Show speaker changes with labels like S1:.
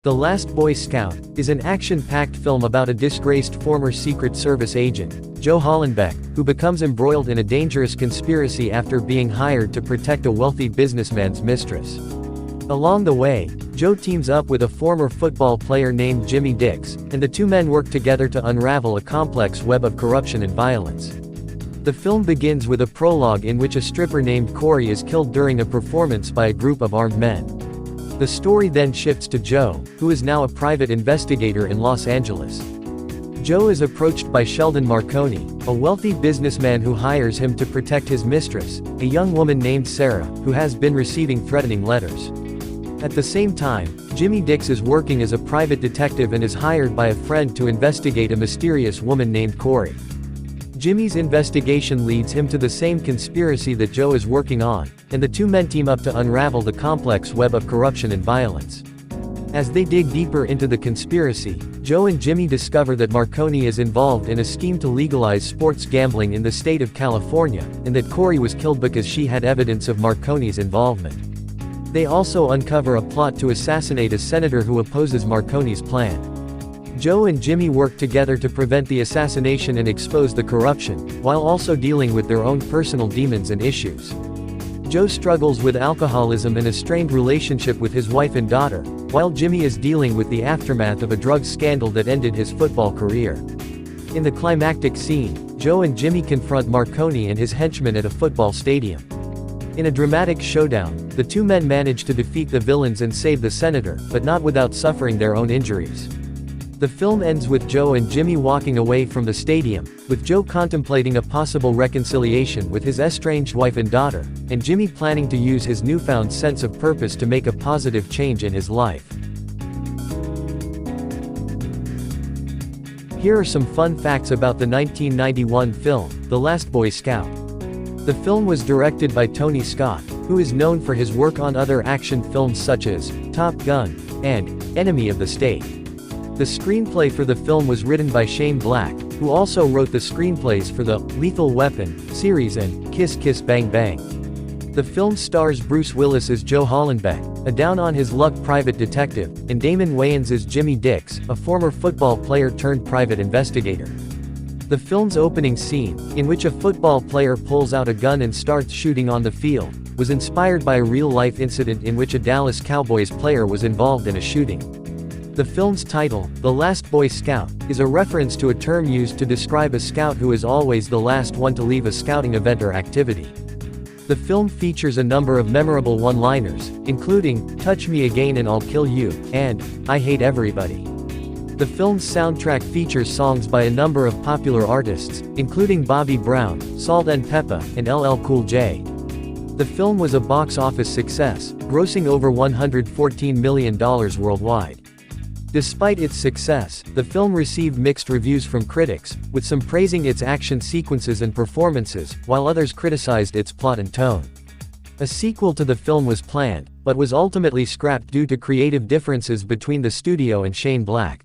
S1: The Last Boy Scout is an action-packed film about a disgraced former Secret Service agent, Joe Hollenbeck, who becomes embroiled in a dangerous conspiracy after being hired to protect a wealthy businessman's mistress. Along the way, Joe teams up with a former football player named Jimmy Dix, and the two men work together to unravel a complex web of corruption and violence. The film begins with a prologue in which a stripper named Corey is killed during a performance by a group of armed men. The story then shifts to Joe, who is now a private investigator in Los Angeles. Joe is approached by Sheldon Marconi, a wealthy businessman who hires him to protect his mistress, a young woman named Sarah, who has been receiving threatening letters. At the same time, Jimmy Dix is working as a private detective and is hired by a friend to investigate a mysterious woman named Corey. Jimmy's investigation leads him to the same conspiracy that Joe is working on, and the two men team up to unravel the complex web of corruption and violence. As they dig deeper into the conspiracy, Joe and Jimmy discover that Marconi is involved in a scheme to legalize sports gambling in the state of California, and that Corey was killed because she had evidence of Marconi's involvement. They also uncover a plot to assassinate a senator who opposes Marconi's plan. Joe and Jimmy work together to prevent the assassination and expose the corruption, while also dealing with their own personal demons and issues. Joe struggles with alcoholism and a strained relationship with his wife and daughter, while Jimmy is dealing with the aftermath of a drug scandal that ended his football career. In the climactic scene, Joe and Jimmy confront Marconi and his henchmen at a football stadium. In a dramatic showdown, the two men manage to defeat the villains and save the senator, but not without suffering their own injuries. The film ends with Joe and Jimmy walking away from the stadium, with Joe contemplating a possible reconciliation with his estranged wife and daughter, and Jimmy planning to use his newfound sense of purpose to make a positive change in his life. Here are some fun facts about the 1991 film, The Last Boy Scout. The film was directed by Tony Scott, who is known for his work on other action films such as Top Gun and Enemy of the State. The screenplay for the film was written by Shane Black, who also wrote the screenplays for the Lethal Weapon series and Kiss Kiss Bang Bang. The film stars Bruce Willis as Joe Hollenbeck, a down-on-his-luck private detective, and Damon Wayans as Jimmy Dix, a former football player turned private investigator. The film's opening scene, in which a football player pulls out a gun and starts shooting on the field, was inspired by a real-life incident in which a Dallas Cowboys player was involved in a shooting. The film's title, The Last Boy Scout, is a reference to a term used to describe a scout who is always the last one to leave a scouting event or activity. The film features a number of memorable one-liners, including, "Touch me again and I'll kill you," and, "I hate everybody." The film's soundtrack features songs by a number of popular artists, including Bobby Brown, Salt and Peppa, and LL Cool J. The film was a box office success, grossing over $114 million worldwide. Despite its success, the film received mixed reviews from critics, with some praising its action sequences and performances, while others criticized its plot and tone. A sequel to the film was planned, but was ultimately scrapped due to creative differences between the studio and Shane Black.